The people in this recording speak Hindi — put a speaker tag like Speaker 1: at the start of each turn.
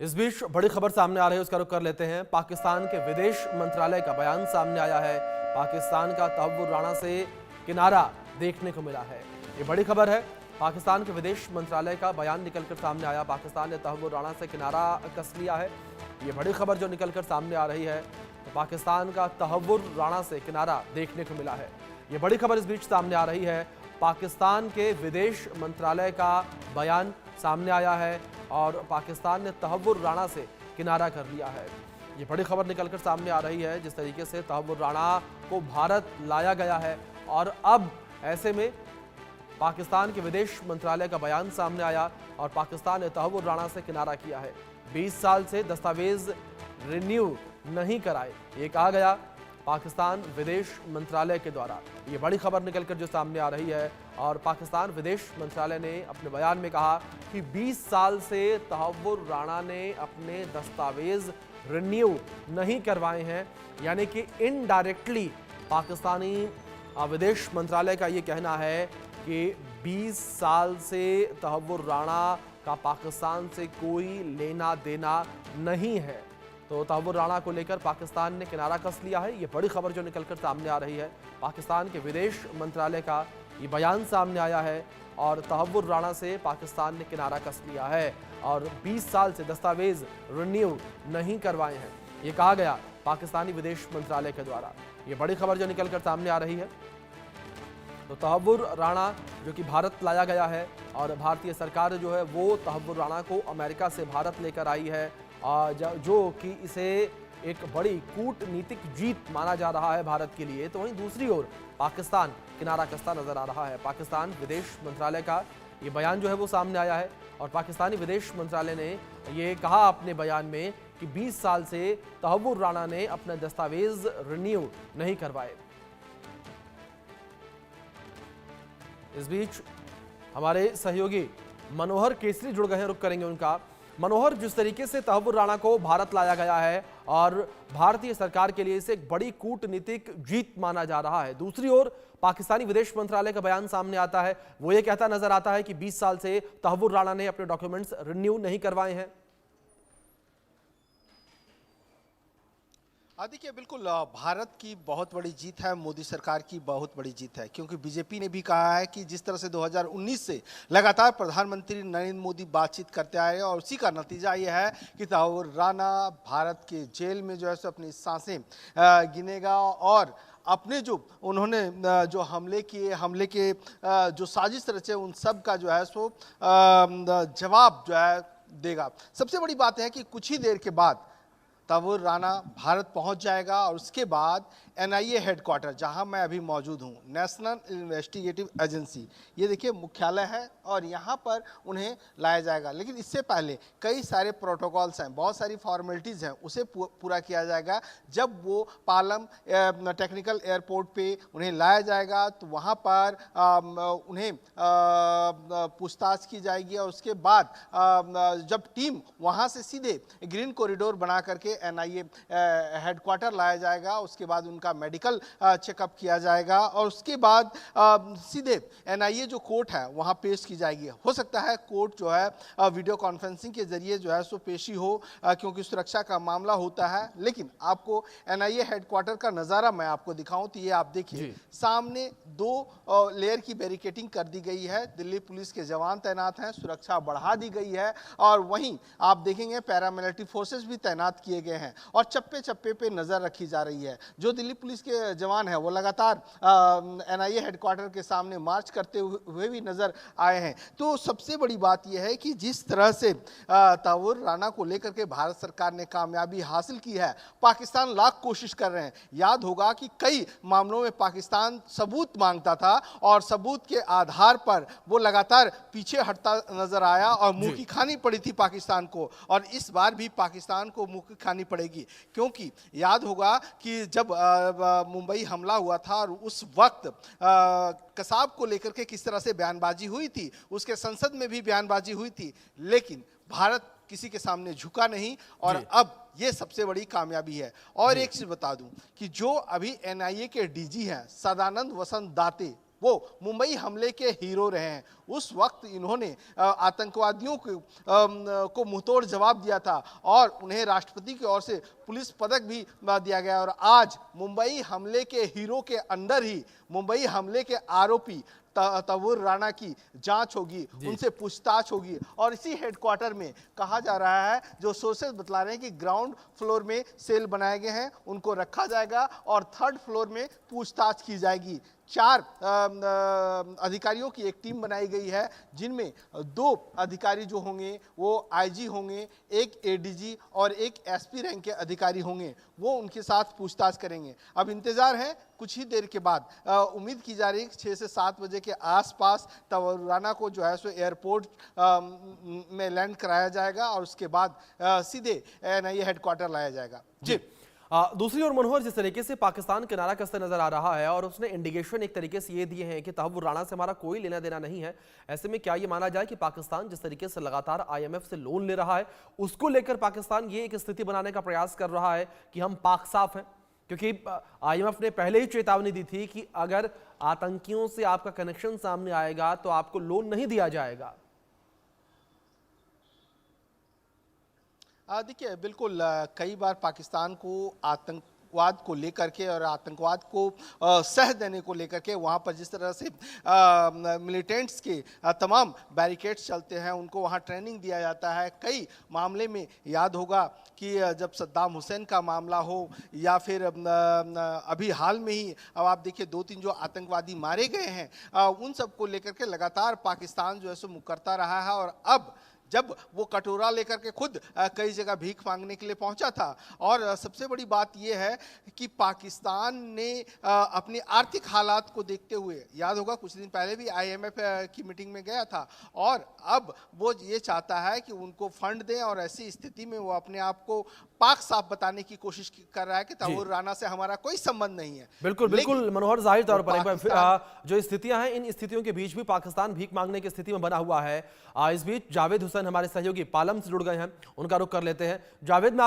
Speaker 1: इस बीच बड़ी खबर सामने आ रही है, उसका रुख कर लेते हैं। पाकिस्तान के विदेश मंत्रालय का बयान सामने आया है। पाकिस्तान का तहव्वुर राणा से किनारा देखने को मिला है। ये बड़ी खबर है। पाकिस्तान के विदेश मंत्रालय का बयान निकलकर सामने आया। पाकिस्तान ने तहव्वुर राणा से किनारा कस लिया है। ये बड़ी खबर जो निकलकर सामने आ रही है, तो पाकिस्तान का तहव्वुर राणा से किनारा देखने को मिला है। ये बड़ी खबर इस बीच सामने आ रही है। पाकिस्तान के विदेश मंत्रालय का बयान सामने आया है और पाकिस्तान ने तहव्वुर राणा से किनारा कर लिया है। ये बड़ी खबर निकलकर सामने आ रही है। जिस तरीके से तहव्वुर राणा को भारत लाया गया है और अब ऐसे में पाकिस्तान के विदेश मंत्रालय का बयान सामने आया और पाकिस्तान ने तहव्वुर राणा से किनारा किया है। 20 साल से दस्तावेज रिन्यू नहीं कराए, ये कहा गया पाकिस्तान विदेश मंत्रालय के द्वारा। ये बड़ी खबर निकलकर जो सामने आ रही है और पाकिस्तान विदेश मंत्रालय ने अपने बयान में कहा कि 20 साल से तहव्वुर राणा ने अपने दस्तावेज रिन्यू नहीं करवाए हैं, यानी कि इनडायरेक्टली पाकिस्तानी विदेश मंत्रालय का ये कहना है कि 20 साल से तहव्वुर राणा का पाकिस्तान से कोई लेना देना नहीं है। तो तहव्वुर राणा को लेकर पाकिस्तान ने किनारा कस लिया है। ये बड़ी खबर जो निकलकर सामने आ रही है। पाकिस्तान के विदेश मंत्रालय का ये बयान सामने आया है और तहव्वुर राणा से पाकिस्तान ने किनारा कस लिया है और 20 साल से दस्तावेज रिन्यू नहीं करवाए हैं, ये कहा गया पाकिस्तानी विदेश मंत्रालय के द्वारा। ये बड़ी खबर जो निकलकर सामने आ रही है। तो तहव्वुर राणा जो कि भारत लाया गया है और भारतीय सरकार जो है वो तहव्वुर राणा को अमेरिका से भारत लेकर आई है, जो कि इसे एक बड़ी कूटनीतिक जीत माना जा रहा है भारत के लिए। तो वहीं दूसरी ओर पाकिस्तान किनारा कसता नजर आ रहा है। पाकिस्तान विदेश मंत्रालय का ये बयान जो है वो सामने आया है और पाकिस्तानी विदेश मंत्रालय ने ये कहा अपने बयान में कि 20 साल से तहव्वुर राणा ने अपने दस्तावेज रिन्यू नहीं करवाए। इस बीच हमारे सहयोगी मनोहर केसरी जुड़ गए हैं, रुक करेंगे उनका। मनोहर, जिस तरीके से तहव्वुर राणा को भारत लाया गया है और भारतीय सरकार के लिए इसे एक बड़ी कूटनीतिक जीत माना जा रहा है, दूसरी ओर पाकिस्तानी विदेश मंत्रालय का बयान सामने आता है, वो ये कहता नजर आता है कि 20 साल से तहव्वुर राणा ने अपने डॉक्यूमेंट्स रिन्यू नहीं करवाए हैं।
Speaker 2: देखिए, बिल्कुल भारत की बहुत बड़ी जीत है, मोदी सरकार की बहुत बड़ी जीत है, क्योंकि बीजेपी ने भी कहा है कि जिस तरह से 2019 से लगातार प्रधानमंत्री नरेंद्र मोदी बातचीत करते आए और उसी का नतीजा ये है कि तहव्वुर राणा भारत के जेल में जो है सो अपनी सांसें गिनेगा और अपने जो उन्होंने जो हमले के जो साजिश रचे उन सब का जो है सो जवाब जो है देगा। सबसे बड़ी बात है कि कुछ ही देर के बाद तहव्वुर राणा भारत पहुंच जाएगा और उसके बाद एनआईए हेडक्वार्टर, जहां मैं अभी मौजूद हूं, नेशनल इन्वेस्टिगेटिव एजेंसी, ये देखिए मुख्यालय है और यहां पर उन्हें लाया जाएगा। लेकिन इससे पहले कई सारे प्रोटोकॉल्स हैं, बहुत सारी फॉर्मेलिटीज़ हैं, उसे पूरा किया जाएगा। जब वो पालम टेक्निकल एयरपोर्ट पे उन्हें लाया जाएगा तो वहां पर उन्हें पूछताछ की जाएगी और उसके बाद जब टीम वहां से सीधे ग्रीन कॉरिडोर बना करके एनआईए हेडक्वार्टर लाया जाएगा, उसके बाद उनका मेडिकल चेकअप किया जाएगा और उसके बाद सीधे एनआईए जो कोर्ट है वहां पेश की जाएगी। हो सकता है कोर्ट जो है वीडियो कॉन्फ्रेंसिंग के जरिए जो है सो पेशी हो, क्योंकि सुरक्षा का मामला होता है। लेकिन आपको एनआईए हेडक्वार्टर का नज़ारा मैं आपको दिखाऊं तो ये आप देखिए, सामने 2 लेयर की बैरिकेडिंग कर दी गई है, दिल्ली पुलिस के जवान तैनात हैं, सुरक्षा बढ़ा दी गई है और वहीं आप देखेंगे पैरामिलिट्री फोर्सेस भी तैनात किए गए हैं और चप्पे चप्पे पे नजर रखी जा रही है। जो दिल्ली पुलिस के जवान हैं वो लगातार एनआईए हेडक्वार्टर के सामने मार्च करते हुए भी नजर आए हैं। तो सबसे बड़ी बात यह है कि जिस तरह से तहव्वुर राणा को लेकर के भारत सरकार ने कामयाबी हासिल की है, पाकिस्तान लाख कोशिश कर रहे हैं। याद होगा कि कई मामलों में पाकिस्तान सबूत मांगता था और सबूत के आधार पर वो लगातार पीछे हटता नजर आया और मुंह की खानी पड़ी थी पाकिस्तान को, और इस बार भी पाकिस्तान को मुंह की खानी पड़ेगी। क्योंकि याद होगा कि जब मुंबई हमला हुआ था और उस वक्त कसाब को लेकर के किस तरह से बयानबाजी हुई थी, उसके संसद में भी बयानबाजी हुई थी, लेकिन भारत किसी के सामने झुका नहीं और अब ये सबसे बड़ी कामयाबी है। और एक चीज बता दूं कि जो अभी एनआईए के डीजी हैं सदानंद वसंत दाते, वो मुंबई हमले के हीरो रहे हैं। उस वक्त इन्होंने आतंकवादियों को मुंहतोड़ जवाब दिया था और उन्हें राष्ट्रपति की ओर से पुलिस पदक भी दिया गया। और आज मुंबई हमले के हीरो के अंडर ही मुंबई हमले के आरोपी तव्वुर राणा की जांच होगी, उनसे पूछताछ होगी। और इसी हेडक्वार्टर में कहा जा रहा है, जो सोर्सेज बतला रहे हैं कि ग्राउंड फ्लोर में सेल बनाए गए हैं, उनको रखा जाएगा और थर्ड फ्लोर में पूछताछ की जाएगी। 4 अधिकारियों की एक टीम बनाई गई है, जिनमें 2 अधिकारी जो होंगे वो आईजी होंगे, एक एडीजी और एक एसपी रैंक के अधिकारी होंगे। वो उनके साथ पूछताछ करेंगे। अब इंतजार है, कुछ ही देर के बाद उम्मीद की जा रही है 6 से 7 बजे के आसपास तव्वुर राणा को जो है सो एयरपोर्ट में लैंड कराया जाएगा और उसके बाद सीधे एनआईए हेडक्वार्टर लाया जाएगा। जी
Speaker 1: दूसरी ओर मनोहर, जिस तरीके से पाकिस्तान किनारा कसते नजर आ रहा है और उसने इंडिकेशन एक तरीके से ये दिए हैं कि तव्वुर राणा से हमारा कोई लेना देना नहीं है, ऐसे में क्या ये माना जाए कि पाकिस्तान जिस तरीके से लगातार आईएमएफ से लोन ले रहा है, उसको लेकर पाकिस्तान ये एक स्थिति बनाने का प्रयास कर रहा है कि हम पाक साफ हैं? क्योंकि आईएमएफ ने पहले ही चेतावनी दी थी कि अगर आतंकियों से आपका कनेक्शन सामने आएगा तो आपको लोन नहीं दिया जाएगा।
Speaker 2: देखिए, बिल्कुल कई बार पाकिस्तान को आतंकवाद को लेकर के और आतंकवाद को सह देने को लेकर के वहाँ पर जिस तरह से मिलिटेंट्स के तमाम बैरिकेड्स चलते हैं, उनको वहाँ ट्रेनिंग दिया जाता है। कई मामले में याद होगा कि जब सद्दाम हुसैन का मामला हो या फिर अभी हाल में ही अब आप देखिए 2-3 जो आतंकवादी मारे गए हैं, उन सब को लेकर के लगातार पाकिस्तान जो है सो मुकरता रहा है। और अब जब वो कटोरा लेकर के खुद कई जगह भीख मांगने के लिए पहुंचा था। और सबसे बड़ी बात यह है कि पाकिस्तान ने अपनी आर्थिक हालात को देखते हुए, याद होगा कुछ दिन पहले भी आईएमएफ की मीटिंग में गया था, और अब वो ये चाहता है कि उनको फंड दें और ऐसी स्थिति में वो अपने आप को पाक साफ बताने की कोशिश कर रहा है कि तव्वुर राणा से हमारा कोई संबंध नहीं है।
Speaker 1: बिल्कुल बिल्कुल मनोहर, जाहिर तौर पर एक बार जो स्थितियां हैं, इन स्थितियों के बीच भी पाकिस्तान भीख मांगने की स्थिति में बना हुआ है। इस बीच जावेद हुसैन हमारे सहयोगी पालम से जुड़ गए हैं, उनका रुख कर लेते हैं। जावेद, में